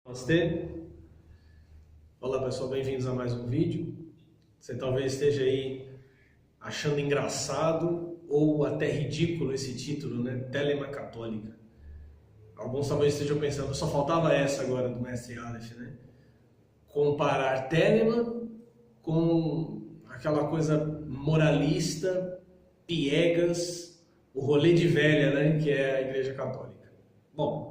Namastê. Olá pessoal, bem-vindos a mais um vídeo. Você talvez esteja aí achando engraçado ou até ridículo esse título, né? Telema Católica. Alguns talvez estejam pensando, só faltava essa agora do mestre Aleph, né? Comparar Telema com aquela coisa moralista, piegas, o rolê de velha, né? Que é a Igreja Católica. Bom,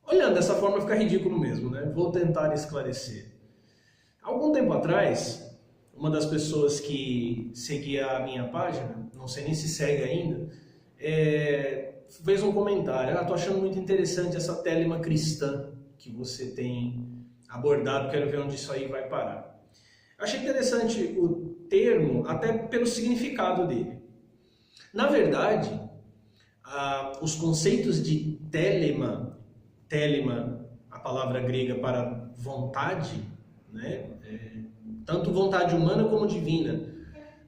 olhando dessa forma fica ridículo mesmo, né? Vou tentar esclarecer. Algum tempo atrás, uma das pessoas que seguia a minha página, não sei nem se segue ainda, fez um comentário. Tô achando muito interessante essa telema cristã que você tem abordado, quero ver onde isso aí vai parar. Achei interessante o termo, até pelo significado dele. Na verdade, os conceitos de telema, a palavra grega para vontade, né? Tanto vontade humana como divina,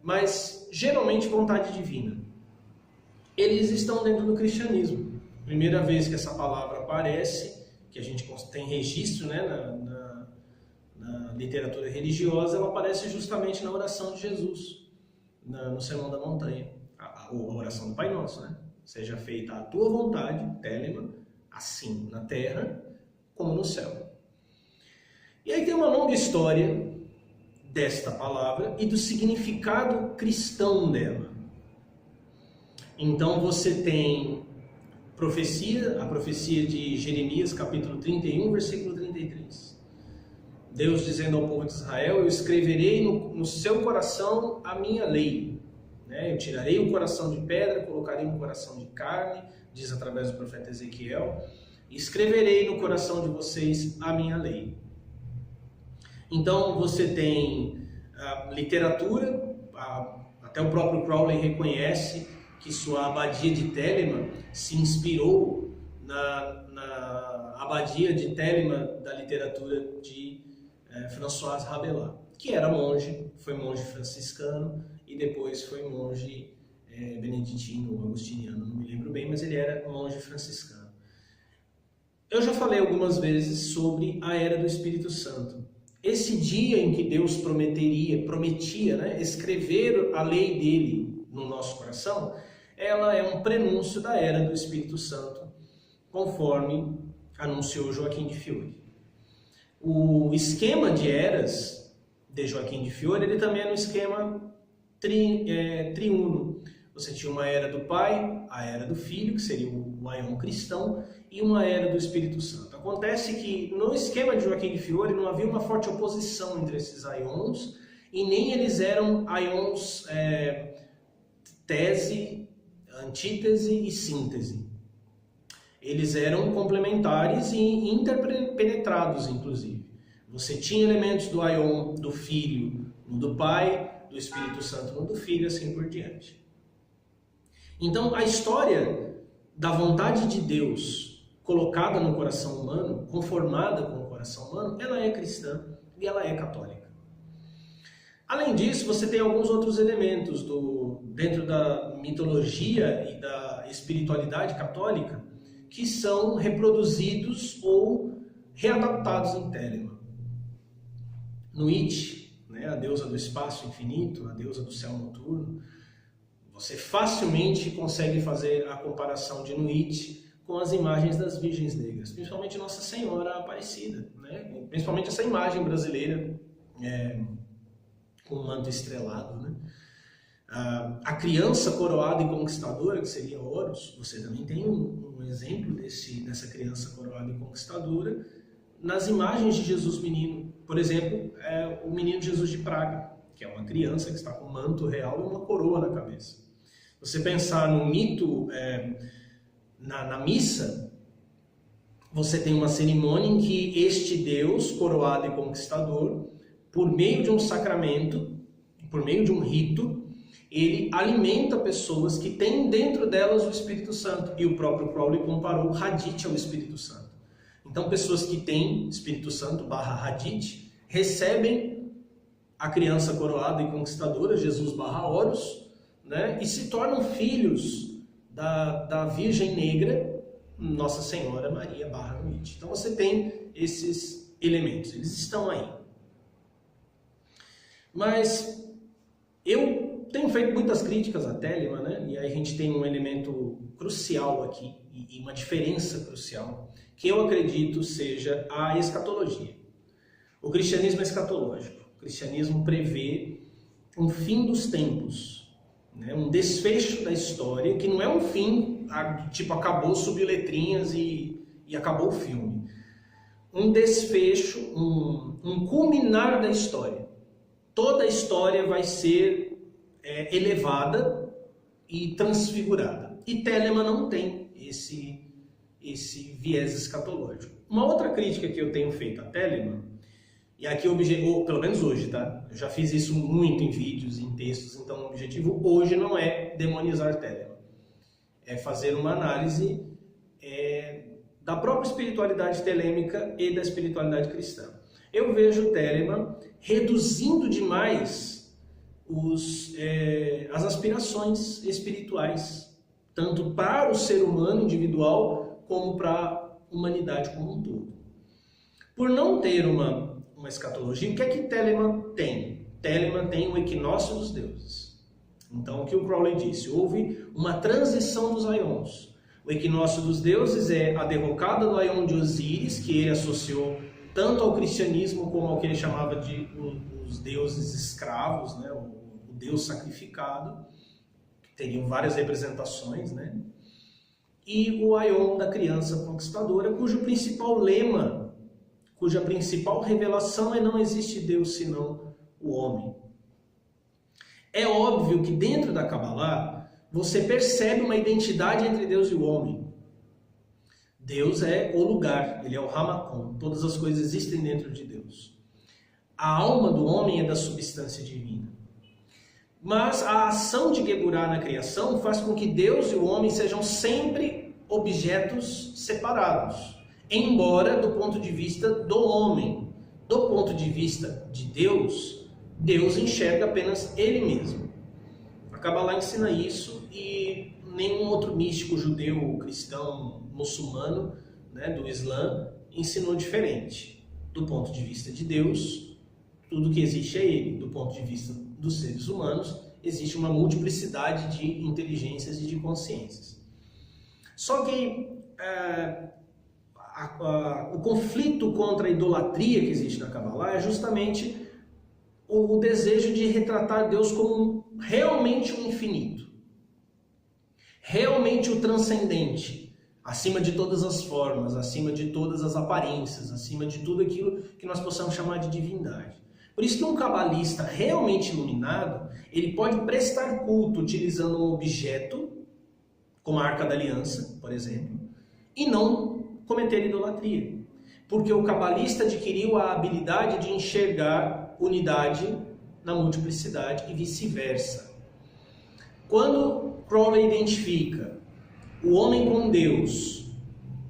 mas geralmente vontade divina. Eles estão dentro do cristianismo. Primeira vez que essa palavra aparece, que a gente tem registro, né, na literatura religiosa, ela aparece justamente na oração de Jesus, no Sermão da Montanha, a oração do Pai Nosso, né? Seja feita a tua vontade, telema, assim na terra como no céu. E aí tem uma longa história desta palavra e do significado cristão dela. Então você tem a profecia de Jeremias, capítulo 31, versículo 33. Deus dizendo ao povo de Israel: eu escreverei no seu coração a minha lei. Eu tirarei o coração de pedra, colocarei um coração de carne, diz através do profeta Ezequiel, e escreverei no coração de vocês a minha lei. Então você tem a literatura, até o próprio Crowley reconhece que sua abadia de Telema se inspirou na abadia de Telema da literatura de François Rabelais, que era monge, foi monge franciscano e depois foi monge beneditino ou agostiniano, não me lembro bem, mas ele era monge franciscano. Eu já falei algumas vezes sobre a era do Espírito Santo. Esse dia em que Deus prometia, né, escrever a lei dele no nosso coração, ela é um prenúncio da era do Espírito Santo, conforme anunciou Joaquim de Fiore. O esquema de eras de Joaquim de Fiore, ele também é um esquema triuno. Você tinha uma era do Pai, a era do Filho, que seria o aion cristão, e uma era do Espírito Santo. Acontece que no esquema de Joaquim de Fiore não havia uma forte oposição entre esses aions, e nem eles eram aions tese, antítese e síntese. Eles eram complementares e interpenetrados, inclusive. Você tinha elementos do aion do Filho no do Pai, do Espírito Santo no do Filho, assim por diante. Então, a história da vontade de Deus colocada no coração humano, conformada com o coração humano, ela é cristã e ela é católica. Além disso, você tem alguns outros elementos dentro da mitologia e da espiritualidade católica que são reproduzidos ou readaptados em Telema. Nuit, né, a deusa do espaço infinito, a deusa do céu noturno, você facilmente consegue fazer a comparação de Nuit com as imagens das Virgens Negras, principalmente Nossa Senhora Aparecida, né? Principalmente essa imagem brasileira com o manto estrelado, né? A criança coroada e conquistadora, que seria Horus, você também tem um exemplo dessa criança coroada e conquistadora nas imagens de Jesus menino. Por exemplo, o menino Jesus de Praga, que é uma criança que está com um manto real e uma coroa na cabeça. Você pensar no mito, na missa, você tem uma cerimônia em que este Deus, coroado e conquistador, por meio de um sacramento, por meio de um rito, ele alimenta pessoas que têm dentro delas o Espírito Santo. E o próprio Crowley comparou Hadith ao Espírito Santo. Então, pessoas que têm Espírito Santo / Hadith recebem a criança coroada e conquistadora, Jesus / Horus, né, e se tornam filhos da Virgem Negra, Nossa Senhora Maria barra Noite. Então você tem esses elementos, eles estão aí. Mas eu tenho feito muitas críticas à Telema, né? E aí a gente tem um elemento crucial aqui, e uma diferença crucial, que eu acredito seja a escatologia. O cristianismo é escatológico. O cristianismo prevê um fim dos tempos, né? Um desfecho da história, que não é um fim, tipo, acabou, subiu letrinhas e acabou o filme. Um desfecho, um culminar da história. Toda a história vai ser elevada e transfigurada. E Telema não tem esse viés escatológico. Uma outra crítica que eu tenho feito a Telema, e aqui ou pelo menos hoje, tá? Eu já fiz isso muito em vídeos, em textos, então o objetivo hoje não é demonizar Telema. É fazer uma análise da própria espiritualidade telêmica e da espiritualidade cristã. Eu vejo Telema reduzindo demais as aspirações espirituais, tanto para o ser humano individual, como para a humanidade como um todo. Por não ter uma escatologia, o que é que Telema tem? Telema tem o equinócio dos deuses. Então, o que o Crowley disse? Houve uma transição dos aions. O equinócio dos deuses é a derrocada do aion de Osíris, que ele associou tanto ao cristianismo como ao que ele chamava de os deuses escravos, né? o deus sacrificado, que teriam várias representações, né? E o aion da criança conquistadora, cujo principal lema, cuja principal revelação é: não existe Deus senão o homem. É óbvio que dentro da Kabbalah você percebe uma identidade entre Deus e o homem. Deus é o lugar, ele é o Hamakom, todas as coisas existem dentro de Deus. A alma do homem é da substância divina. Mas a ação de Geburah na criação faz com que Deus e o homem sejam sempre objetos separados. Embora do ponto de vista do homem, do ponto de vista de Deus, Deus enxerga apenas Ele mesmo. A Kabbalah ensina isso e nenhum outro místico judeu, cristão, muçulmano, né, do Islã, ensinou diferente. Do ponto de vista de Deus, tudo que existe é Ele. Do ponto de vista dos seres humanos, existe uma multiplicidade de inteligências e de consciências. Só que o conflito contra a idolatria que existe na Kabbalah é justamente o desejo de retratar Deus como realmente o infinito, realmente o transcendente, acima de todas as formas, acima de todas as aparências, acima de tudo aquilo que nós possamos chamar de divindade. Por isso que um cabalista realmente iluminado, ele pode prestar culto utilizando um objeto, como a Arca da Aliança, por exemplo, e não cometer idolatria. Porque o cabalista adquiriu a habilidade de enxergar unidade na multiplicidade e vice-versa. Quando Crowley identifica o homem com Deus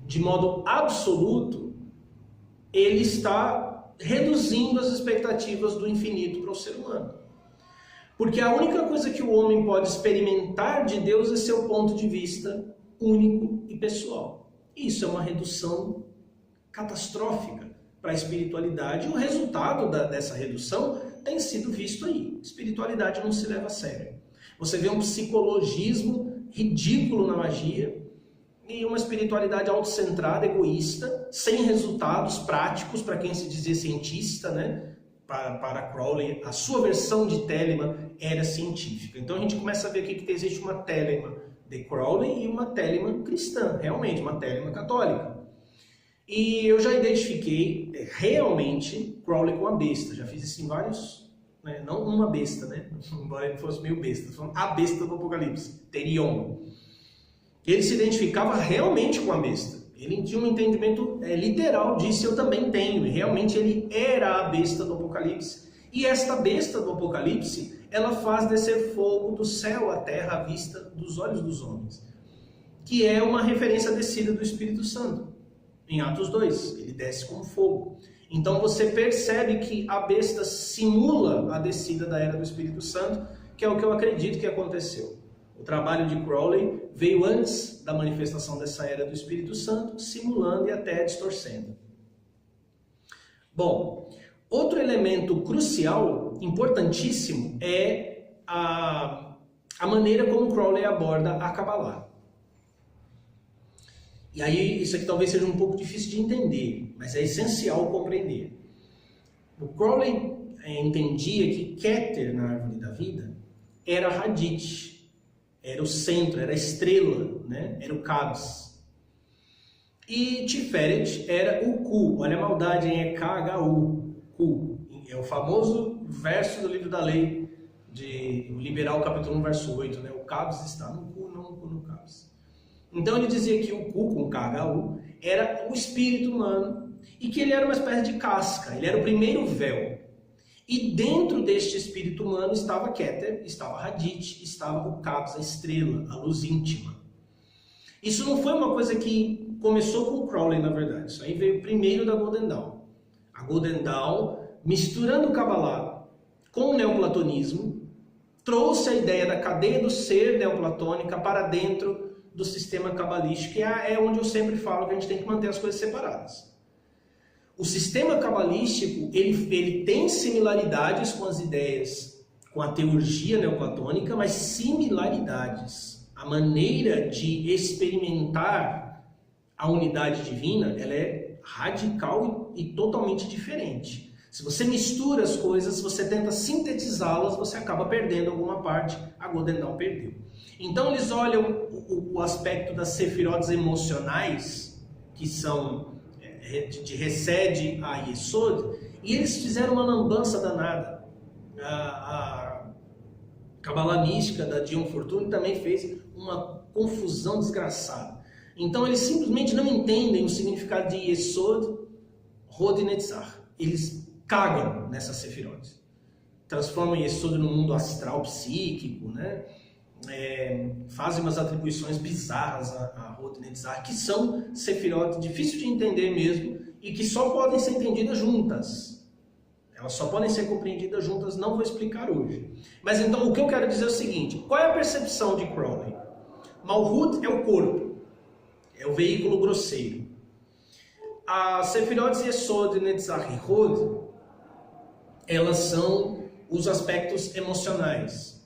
de modo absoluto, ele está reduzindo as expectativas do infinito para o ser humano. Porque a única coisa que o homem pode experimentar de Deus é seu ponto de vista único e pessoal. Isso é uma redução catastrófica para a espiritualidade, e o resultado dessa redução tem sido visto aí. Espiritualidade não se leva a sério. Você vê um psicologismo ridículo na magia e uma espiritualidade autocentrada, egoísta, sem resultados práticos para quem se dizia cientista, né? Para Crowley, a sua versão de Telema era científica. Então a gente começa a ver aqui que existe uma Telema de Crowley e uma Telema cristã, realmente, uma Telema católica. E eu já identifiquei realmente Crowley com a besta. Já fiz isso em vários, né? Não uma besta, né? Embora ele fosse meio besta. Falando a besta do Apocalipse, Terion. Ele se identificava realmente com a besta. Ele tinha um entendimento literal disso, eu também tenho. E realmente ele era a besta do Apocalipse. E esta besta do Apocalipse, ela faz descer fogo do céu à terra à vista dos olhos dos homens. Que é uma referência à descida do Espírito Santo. Em Atos 2, ele desce como fogo. Então você percebe que a besta simula a descida da era do Espírito Santo, que é o que eu acredito que aconteceu. O trabalho de Crowley veio antes da manifestação dessa era do Espírito Santo, simulando e até distorcendo. Bom, outro elemento crucial, importantíssimo, é a maneira como Crowley aborda a Kabbalah. E aí, isso aqui talvez seja um pouco difícil de entender, mas é essencial compreender. O Crowley entendia que Keter, na árvore da vida, era Hadith, era o centro, era a estrela, né? Era o Kabs. E Tiferet era o Ku. Olha a maldade, hein? É K-H-U. Ku. É o famoso verso do livro da lei, de o liberal capítulo 1, verso 8. Né? O Kabs está no Ku, não o Ku no Kabs. Então ele dizia que o Ku, com K-H-U, era o espírito humano e que ele era uma espécie de casca, ele era o primeiro véu. E dentro deste espírito humano estava Keter, estava Hadith, estava o Kabs, a estrela, a luz íntima. Isso não foi uma coisa que começou com o Crowley, na verdade. Isso aí veio primeiro da Golden Dawn. A Golden Dawn, misturando o Kabbalah com o neoplatonismo, trouxe a ideia da cadeia do ser neoplatônica para dentro do sistema cabalístico, que é onde eu sempre falo que a gente tem que manter as coisas separadas. O sistema cabalístico, ele tem similaridades com as ideias, com a teurgia neoplatônica, mas similaridades. A maneira de experimentar a unidade divina, ela é radical e totalmente diferente. Se você mistura as coisas, se você tenta sintetizá-las, você acaba perdendo alguma parte. A Golden Dawn perdeu. Então eles olham o aspecto das sefirotes emocionais, que são de Resed a Yesod, e eles fizeram uma lambança danada. A Kabbalah mística da Dion Fortune também fez uma confusão desgraçada. Então eles simplesmente não entendem o significado de Yesod, Hod e Netzach. Eles cagam nessas sefirotes. Transformam Yesod no mundo astral psíquico, né? Fazem umas atribuições bizarras a Hod e Netzach, que são sefirotes difíceis de entender mesmo e que só podem ser entendidas juntas. Elas só podem ser compreendidas juntas, não vou explicar hoje. Mas então o que eu quero dizer é o seguinte: qual é a percepção de Crowley? Malhut é o corpo, é o veículo grosseiro. As sefirotes Yesod, Netzach e Hod, elas são os aspectos emocionais.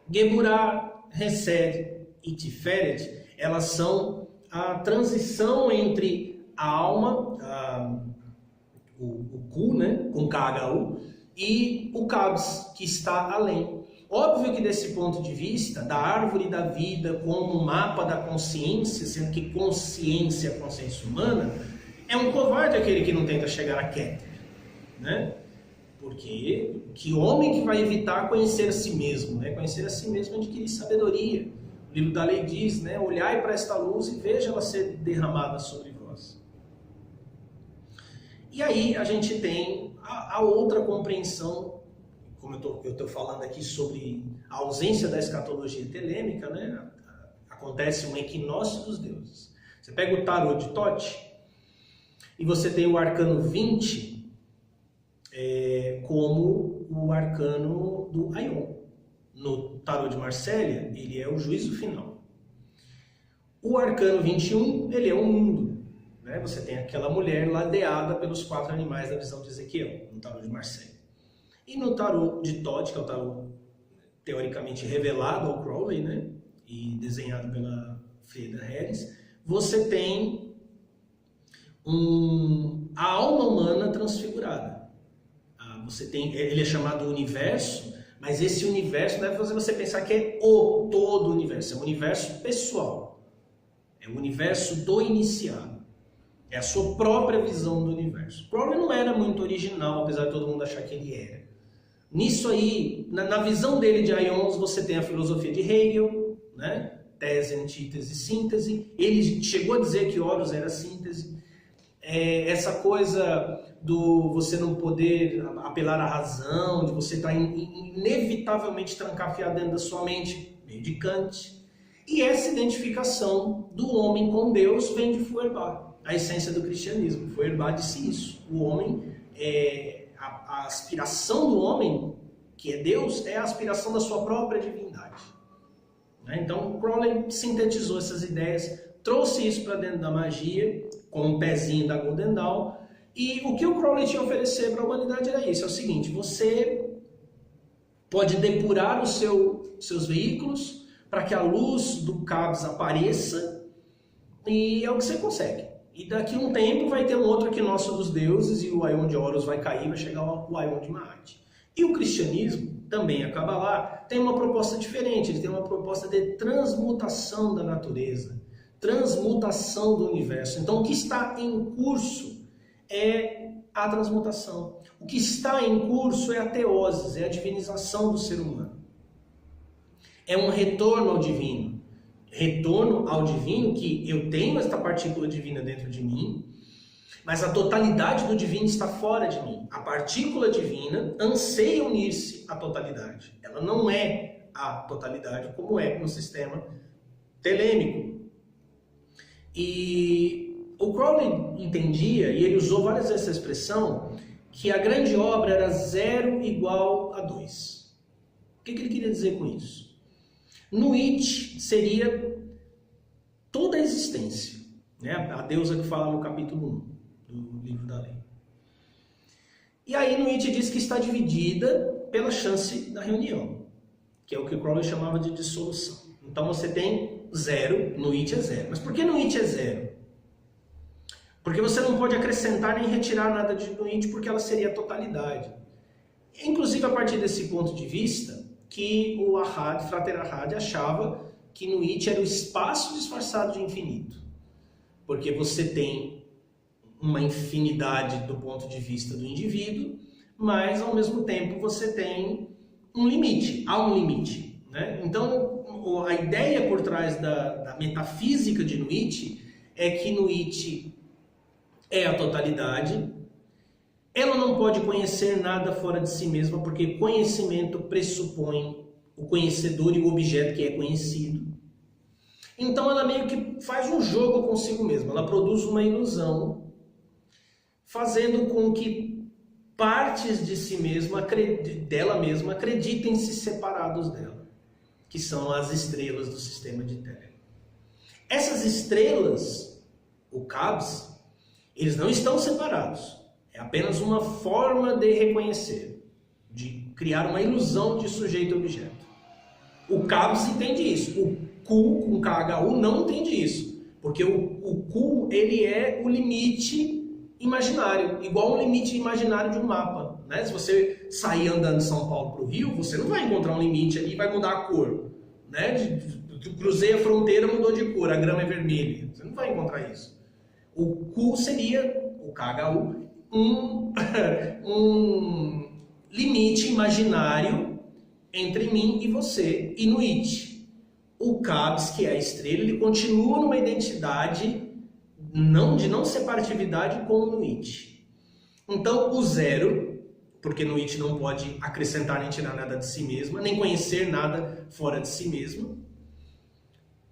Geburah, Resed e Tiferet, elas são a transição entre a alma, o Ku, né, com KHU, e o Kabs, que está além. Óbvio que desse ponto de vista, da árvore da vida como mapa da consciência, sendo que consciência é a consciência humana, é um covarde aquele que não tenta chegar a Keter, né? Porque que homem que vai evitar conhecer a si mesmo, né? Conhecer a si mesmo é adquirir sabedoria. O livro da lei diz, né? Olhai para esta luz e veja ela ser derramada sobre vós. E aí a gente tem a outra compreensão, como eu estou falando aqui sobre a ausência da escatologia telêmica, né? Acontece um equinócio dos deuses. Você pega o tarô de Thoth e você tem o arcano 20 como o arcano do Aion. No tarô de Marsella, ele é o juízo final. O arcano 21, ele é o mundo. Né? Você tem aquela mulher ladeada pelos 4 animais da visão de Ezequiel, no tarô de Marsella. E no tarô de Thoth, que é o tarô teoricamente revelado ao Crowley, né? E desenhado pela Frieda Harris, você tem a alma humana transfigurada. Você tem, ele é chamado universo, mas esse universo deve fazer você pensar que é o todo universo, é um universo pessoal, é o universo do iniciado, é a sua própria visão do universo. Crowley não era muito original, apesar de todo mundo achar que ele era. Nisso aí, na visão dele de Aions, você tem a filosofia de Hegel, né? Tese, antítese, síntese. Ele chegou a dizer que Horus era síntese. Essa coisa do você não poder apelar à razão, de você estar inevitavelmente trancafiado dentro da sua mente, meio de Kant. E essa identificação do homem com Deus vem de Feuerbach, a essência do cristianismo. Feuerbach disse isso. O homem, a aspiração do homem, que é Deus, é a aspiração da sua própria divindade. né? Então, Crowley sintetizou essas ideias, trouxe isso para dentro da magia, com um pezinho da Golden Dawn, e o que o Crowley tinha a oferecer para a humanidade era isso, é o seguinte: você pode depurar os seus veículos para que a luz do Kabs apareça, e é o que você consegue. E daqui a um tempo vai ter um outro equinócio dos deuses e o Aion de Horus vai cair, vai chegar o Aion de Maat. E o cristianismo, também a Kabbalah, tem uma proposta diferente, ele tem uma proposta de transmutação da natureza, transmutação do universo. Então o que está em curso é a transmutação. O que está em curso é a teoses, é a divinização do ser humano. É um retorno ao divino. Retorno ao divino, que eu tenho esta partícula divina dentro de mim, mas a totalidade do divino está fora de mim. A partícula divina anseia unir-se à totalidade. Ela não é a totalidade como é no sistema telêmico. E o Crowley entendia, e ele usou várias vezes essa expressão, que a grande obra era 0 igual a 2. O que ele queria dizer com isso? No It seria toda a existência, né? A deusa que fala no capítulo 1 do livro da lei. E aí no It diz que está dividida pela chance da reunião, que é o que o Crowley chamava de dissolução. Então você tem 0, no It é 0. Mas por que no It é 0? Porque você não pode acrescentar nem retirar nada no It, porque ela seria a totalidade. Inclusive, a partir desse ponto de vista, que o Ahad, Frater Ahad, achava que no It era o espaço disfarçado de infinito. Porque você tem uma infinidade do ponto de vista do indivíduo, mas ao mesmo tempo você tem um limite, há um limite, né? Então a ideia por trás da metafísica de Nuit é que Nuit é a totalidade, ela não pode conhecer nada fora de si mesma, porque conhecimento pressupõe o conhecedor e o objeto que é conhecido. Então ela meio que faz um jogo consigo mesma, ela produz uma ilusão, fazendo com que partes de si mesma, dela mesma, acreditem-se separados dela, que são as estrelas do sistema de Tellem. Essas estrelas, o Kabs, eles não estão separados, é apenas uma forma de reconhecer, de criar uma ilusão de sujeito-objeto. O Kabs entende isso, o Ku com KHU não entende isso, porque o Ku ele é o limite imaginário, igual o limite imaginário de um mapa, né? Se você sair andando de São Paulo para o Rio, você não vai encontrar um limite ali e vai mudar a cor, né? Cruzei a fronteira, mudou de cor, a grama é vermelha, você não vai encontrar isso. O Ku seria, o KHU, um limite imaginário entre mim e você, e no It. O Kabs, que é a estrela, ele continua numa identidade de não separatividade com o Nuit. Então, o 0, porque Nuit não pode acrescentar nem tirar nada de si mesma, nem conhecer nada fora de si mesma,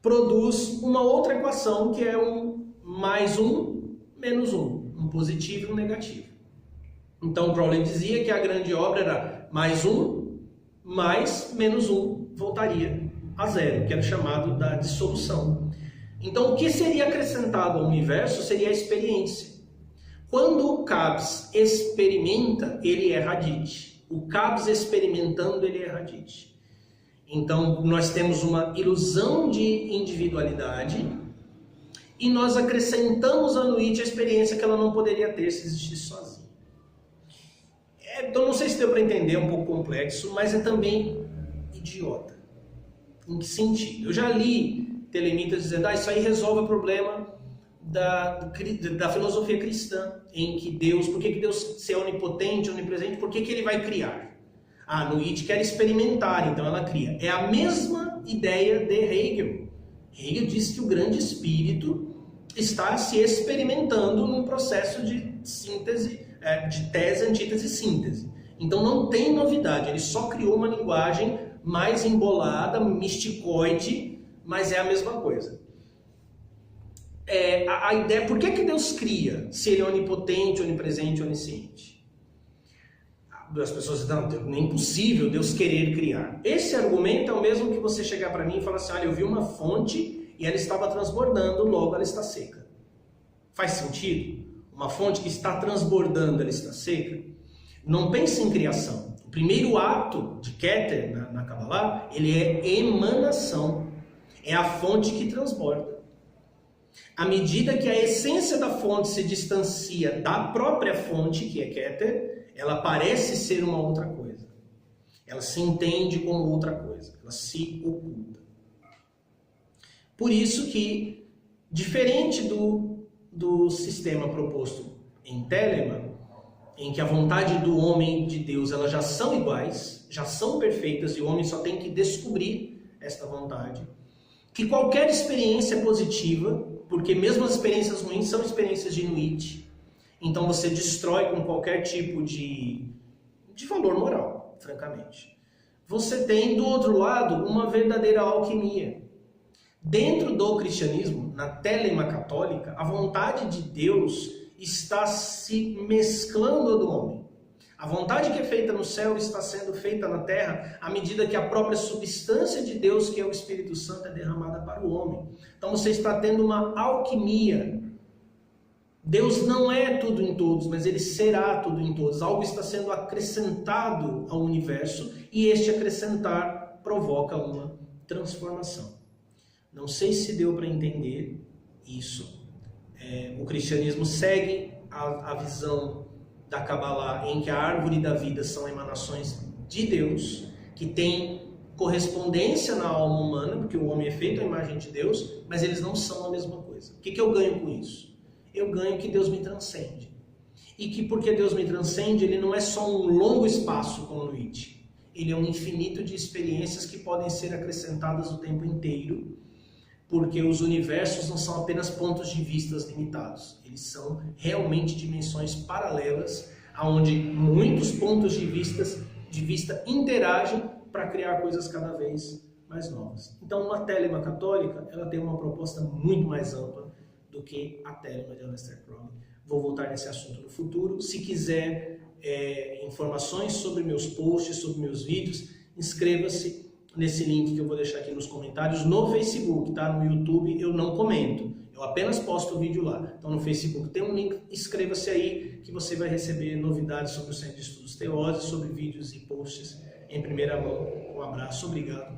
produz uma outra equação que é um mais 1 menos 1, um positivo e um negativo. Então, Crowley dizia que a grande obra era mais 1 mais menos 1, voltaria a 0, que era chamado da dissolução. Então, o que seria acrescentado ao universo seria a experiência. Quando o Kabs experimenta, ele é Hadith. O Kabs experimentando, ele é Hadith. Então, nós temos uma ilusão de individualidade e nós acrescentamos a Nuit a experiência que ela não poderia ter se existisse sozinha. Então, não sei se deu para entender, é um pouco complexo, mas é também idiota. Em que sentido? Eu já li telemitas dizendo, isso aí resolve o problema da filosofia cristã, em que Deus, por que Deus, se é onipotente, onipresente, por que ele vai criar? Nuit quer experimentar, então ela cria. É a mesma ideia de Hegel. Hegel diz que o grande espírito está se experimentando num processo de síntese, de tese, antítese e síntese. Então não tem novidade, ele só criou uma linguagem mais embolada, misticoide, mas é a mesma coisa. A ideia, por que Deus cria, se ele é onipotente, onipresente, onisciente? As pessoas dizem, não, nem impossível Deus querer criar. Esse argumento é o mesmo que você chegar para mim e falar assim, olha, eu vi uma fonte e ela estava transbordando, logo ela está seca. Faz sentido? Uma fonte que está transbordando, ela está seca? Não pense em criação. O primeiro ato de Keter, na Kabbalah, ele é emanação. É a fonte que transborda. À medida que a essência da fonte se distancia da própria fonte, que é Keter, ela parece ser uma outra coisa. Ela se entende como outra coisa. Ela se oculta. Por isso que, diferente do sistema proposto em Telema, em que a vontade do homem e de Deus elas já são iguais, já são perfeitas, e o homem só tem que descobrir esta vontade, que qualquer experiência é positiva, porque mesmo as experiências ruins são experiências de Inuit, então você destrói com qualquer tipo de valor moral, francamente. Você tem, do outro lado, uma verdadeira alquimia. Dentro do cristianismo, na telema católica, a vontade de Deus está se mesclando ao do homem. A vontade que é feita no céu está sendo feita na terra à medida que a própria substância de Deus, que é o Espírito Santo, é derramada para o homem. Então você está tendo uma alquimia. Deus não é tudo em todos, mas Ele será tudo em todos. Algo está sendo acrescentado ao universo e este acrescentar provoca uma transformação. Não sei se deu para entender isso. O cristianismo segue a visão da Kabbalah, em que a árvore da vida são emanações de Deus, que tem correspondência na alma humana, porque o homem é feito à imagem de Deus, mas eles não são a mesma coisa. O que eu ganho com isso? Eu ganho que Deus me transcende. E que porque Deus me transcende, Ele não é só um longo espaço como no It. Ele é um infinito de experiências que podem ser acrescentadas o tempo inteiro, porque os universos não são apenas pontos de vista limitados. Eles são realmente dimensões paralelas, onde muitos pontos de vista interagem para criar coisas cada vez mais novas. Então, uma telema católica, ela tem uma proposta muito mais ampla do que a telema de Aleister Crowley. Vou voltar nesse assunto no futuro. Se quiser informações sobre meus posts, sobre meus vídeos, inscreva-se nesse link que eu vou deixar aqui nos comentários no Facebook, tá? No YouTube eu não comento, eu apenas posto o vídeo lá. Então no Facebook tem um link, inscreva-se aí que você vai receber novidades sobre o Centro de Estudos Teoses, sobre vídeos e posts em primeira mão. Um abraço, obrigado.